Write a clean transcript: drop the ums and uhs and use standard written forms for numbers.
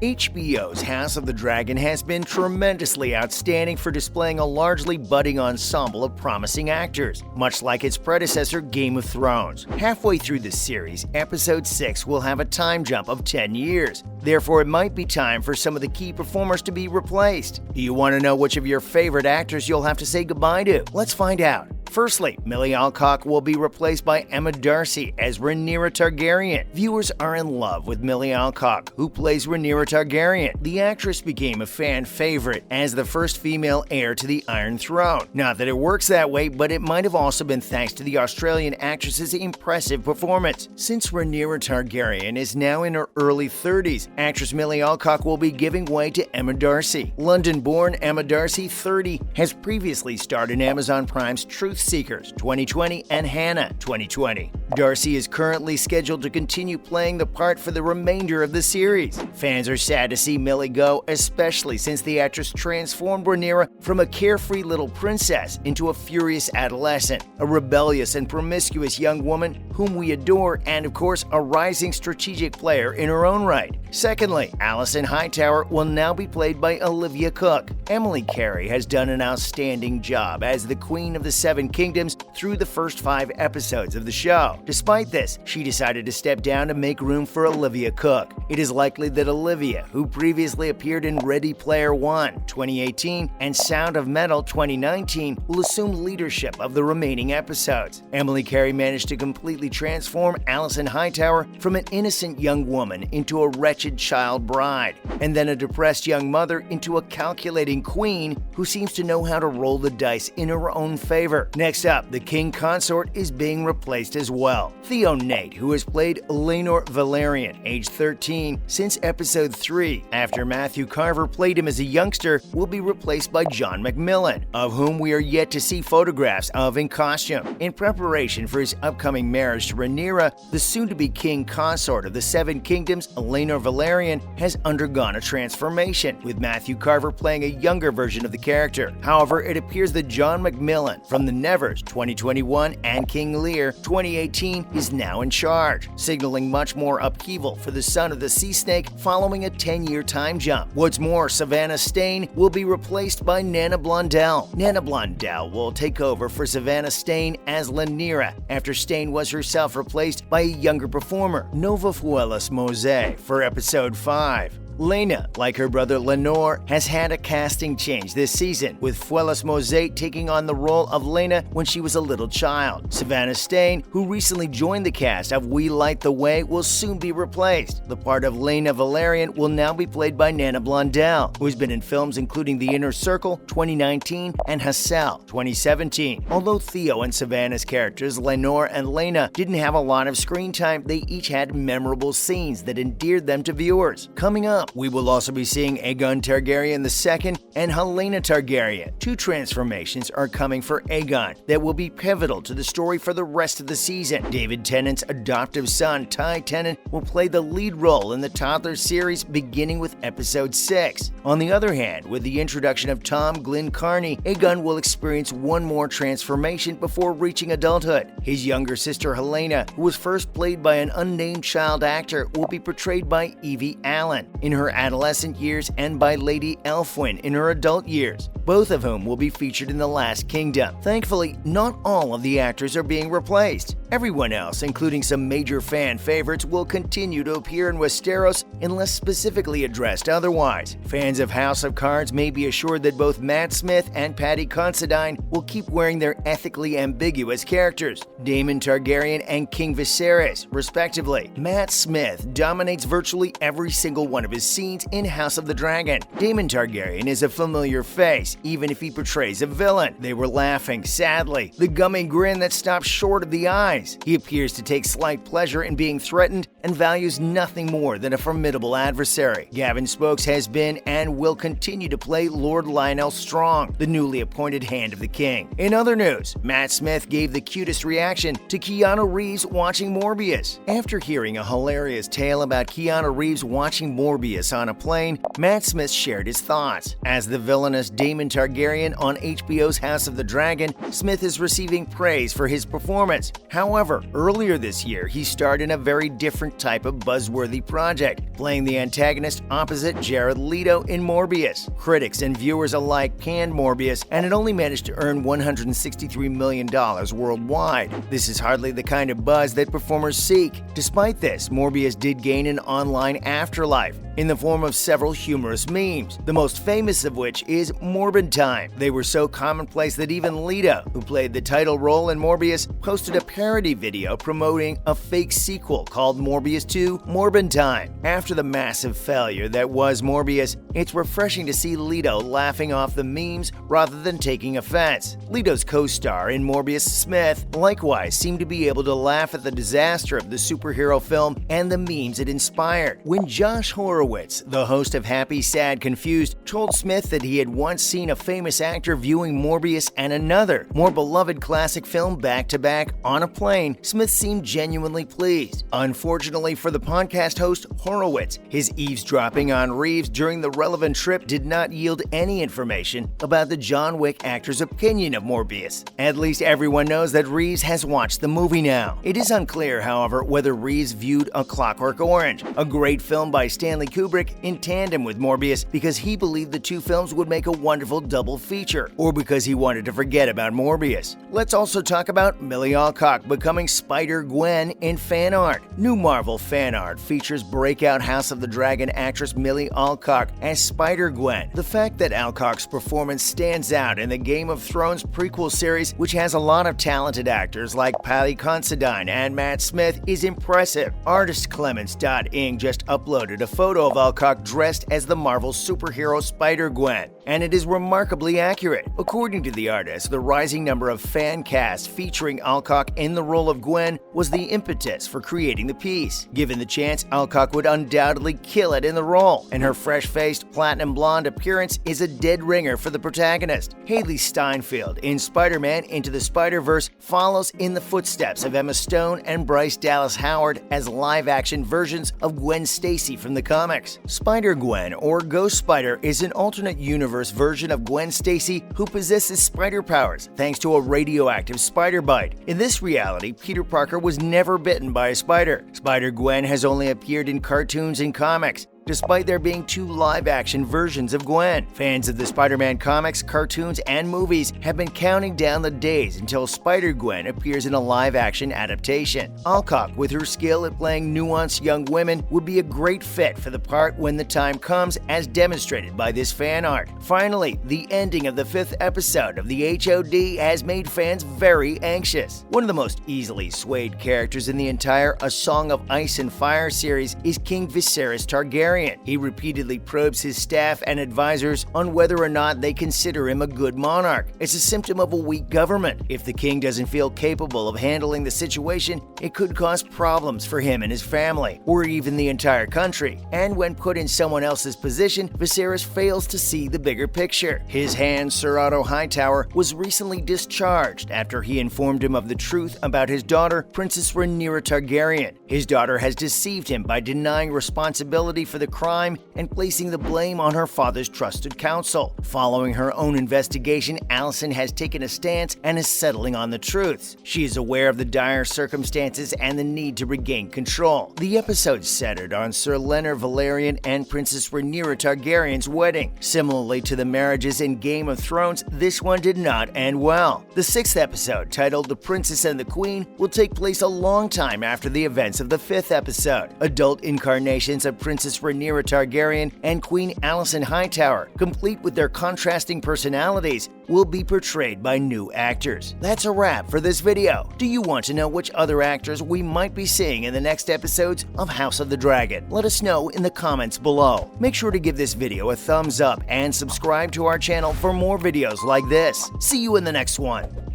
HBO's House of the Dragon has been tremendously outstanding for displaying a largely budding ensemble of promising actors, much like its predecessor Game of Thrones. Halfway through the series, Episode 6 will have a time jump of 10 years. Therefore, it might be time for some of the key performers to be replaced. Do you want to know which of your favorite actors you'll have to say goodbye to? Let's find out. Firstly, Millie Alcock will be replaced by Emma Darcy as Rhaenyra Targaryen. Viewers are in love with Millie Alcock, who plays Rhaenyra Targaryen. The actress became a fan favorite as the first female heir to the Iron Throne. Not that it works that way, but it might have also been thanks to the Australian actress's impressive performance. Since Rhaenyra Targaryen is now in her early 30s, actress Millie Alcock will be giving way to Emma Darcy. London-born Emma Darcy, 30, has previously starred in Amazon Prime's Truth Seekers 2020 and Hannah 2020. Darcy is currently scheduled to continue playing the part for the remainder of the series. Fans are sad to see Millie go, especially since the actress transformed Rhaenyra from a carefree little princess into a furious adolescent, a rebellious and promiscuous young woman whom we adore, and of course a rising strategic player in her own right. Secondly, Alicent Hightower will now be played by Olivia Cooke. Emily Carey has done an outstanding job as the Queen of the Seven Kingdoms through the first 5 episodes of the show. Despite this, she decided to step down to make room for Olivia Cooke. It is likely that Olivia, who previously appeared in Ready Player One 2018 and Sound of Metal 2019, will assume leadership of the remaining episodes. Emily Carey managed to completely transform Alicent Hightower from an innocent young woman into a wretched child bride, and then a depressed young mother into a calculating queen who seems to know how to roll the dice in her own favor. Next up, the king consort is being replaced as well. Theo Nate, who has played Laenor Velaryon, age 13, since episode 3, after Matthew Carver played him as a youngster, will be replaced by John Macmillan, of whom we are yet to see photographs of in costume. In preparation for his upcoming marriage to Rhaenyra, the soon-to-be king consort of the Seven Kingdoms, Laenor Velaryon, has undergone a transformation, with Matthew Carver playing a younger version of the character. However, it appears that John Macmillan from The Nevers 2021 and King Lear 2018 is now in charge, signaling much more upheaval for the son of the sea snake following a 10-year time jump. What's more, Savannah Steyn will be replaced by Nanna Blondell. Nanna Blondell will take over for Savannah Steyn as Rhaenyra after Steyn was herself replaced by a younger performer, Nova Foueillis-Mosé, for episode 5. Laena, like her brother Laenor, has had a casting change this season, with Foueillis-Mosé taking on the role of Laena when she was a little child. Savannah Steyn, who recently joined the cast of We Light the Way, will soon be replaced. The part of Laena Velaryon will now be played by Nanna Blondell, who has been in films including The Inner Circle 2019 and Hassel 2017. Although Theo and Savannah's characters, Laenor and Laena, didn't have a lot of screen time, they each had memorable scenes that endeared them to viewers. Coming up, we will also be seeing Aegon Targaryen II and Laena Targaryen. 2 transformations are coming for Aegon that will be pivotal to the story for the rest of the season. David Tennant's adoptive son, Ty Tennant, will play the lead role in the toddler series beginning with episode 6. On the other hand, with the introduction of Tom Glyn Carney, Aegon will experience one more transformation before reaching adulthood. His younger sister Helena, who was first played by an unnamed child actor, will be portrayed by Evie Allen in her adolescent years and by Lady Elfwyn in her adult years, both of whom will be featured in The Last Kingdom. Thankfully, not all of the actors are being replaced. Everyone else, including some major fan favorites, will continue to appear in Westeros unless specifically addressed otherwise. Fans of House of Cards may be assured that both Matt Smith and Paddy Considine will keep wearing their ethically ambiguous characters, Daemon Targaryen and King Viserys, respectively. Matt Smith dominates virtually every single one of his scenes in House of the Dragon. Daemon Targaryen is a familiar face, even if he portrays a villain. They were laughing, sadly, the gummy grin that stops short of the eyes. He appears to take slight pleasure in being threatened and values nothing more than a formidable adversary. Gavin Spokes has been and will continue to play Lord Lionel Strong, the newly appointed Hand of the King. In other news, Matt Smith gave the cutest reaction to Keanu Reeves watching Morbius. After hearing a hilarious tale about Keanu Reeves watching Morbius on a plane, Matt Smith shared his thoughts. As the villainous Daemon Targaryen on HBO's House of the Dragon, Smith is receiving praise for his performance. However, earlier this year, he starred in a very different different type of buzzworthy project, playing the antagonist opposite Jared Leto in Morbius. Critics and viewers alike panned Morbius, and it only managed to earn $163 million worldwide. This is hardly the kind of buzz that performers seek. Despite this, Morbius did gain an online afterlife in the form of several humorous memes, the most famous of which is Morbid Time. They were so commonplace that even Leto, who played the title role in Morbius, posted a parody video promoting a fake sequel called Morbius 2 Morbid Time. After the massive failure that was Morbius, it's refreshing to see Leto laughing off the memes rather than taking offense. Leto's co-star in Morbius, Smith, likewise seemed to be able to laugh at the disaster of the superhero film and the memes it inspired. When Josh Horowitz, the host of Happy, Sad, Confused, told Smith that he had once seen a famous actor viewing Morbius and another, more beloved classic film back-to-back on a plane, Smith seemed genuinely pleased. Unfortunately for the podcast host, Horowitz, his eavesdropping on Reeves during the relevant trip did not yield any information about the John Wick actor's opinion of Morbius. At least everyone knows that Reeves has watched the movie now. It is unclear, however, whether Reeves viewed A Clockwork Orange, a great film by Stanley Kubrick, in tandem with Morbius because he believed the two films would make a wonderful double feature, or because he wanted to forget about Morbius. Let's also talk about Millie Alcock becoming Spider-Gwen in fan art. New Marvel fan art features breakout House of the Dragon actress Millie Alcock as Spider-Gwen. The fact that Alcock's performance stands out in the Game of Thrones prequel series, which has a lot of talented actors like Paddy Considine and Matt Smith, is impressive. Artist Clements.ing just uploaded a photo of Alcock dressed as the Marvel superhero Spider-Gwen, and it is remarkably accurate. According to the artist, the rising number of fan casts featuring Alcock in the role of Gwen was the impetus for creating the piece. Given the chance, Alcock would undoubtedly kill it in the role, and her fresh-faced, platinum blonde appearance is a dead ringer for the protagonist. Haley Steinfeld in Spider-Man Into the Spider-Verse follows in the footsteps of Emma Stone and Bryce Dallas Howard as live-action versions of Gwen Stacy from the comics. Spider-Gwen, or Ghost Spider, is an alternate universe version of Gwen Stacy who possesses spider powers thanks to a radioactive spider bite. In this reality, Peter Parker was never bitten by a spider. Spider-Gwen has only appeared in cartoons and comics, despite there being two live-action versions of Gwen. Fans of the Spider-Man comics, cartoons, and movies have been counting down the days until Spider-Gwen appears in a live-action adaptation. Alcock, with her skill at playing nuanced young women, would be a great fit for the part when the time comes, as demonstrated by this fan art. Finally, the ending of the 5th episode of the HOD has made fans very anxious. One of the most easily swayed characters in the entire A Song of Ice and Fire series is King Viserys Targaryen. He repeatedly probes his staff and advisors on whether or not they consider him a good monarch. It's a symptom of a weak government. If the king doesn't feel capable of handling the situation, it could cause problems for him and his family, or even the entire country. And when put in someone else's position, Viserys fails to see the bigger picture. His hand, Sir Otto Hightower, was recently discharged after he informed him of the truth about his daughter, Princess Rhaenyra Targaryen. His daughter has deceived him by denying responsibility for the crime and placing the blame on her father's trusted counsel. Following her own investigation, Alicent has taken a stance and is settling on the truths. She is aware of the dire circumstances and the need to regain control. The episode centered on Sir Laenor Velaryon and Princess Rhaenyra Targaryen's wedding. Similarly to the marriages in Game of Thrones, this one did not end well. The 6th episode, titled The Princess and the Queen, will take place a long time after the events of the 5th episode. Adult incarnations of Princess Rhaenyra Targaryen and Queen Alicent Hightower, complete with their contrasting personalities, will be portrayed by new actors. That's a wrap for this video. Do you want to know which other actors we might be seeing in the next episodes of House of the Dragon? Let us know in the comments below. Make sure to give this video a thumbs up and subscribe to our channel for more videos like this. See you in the next one.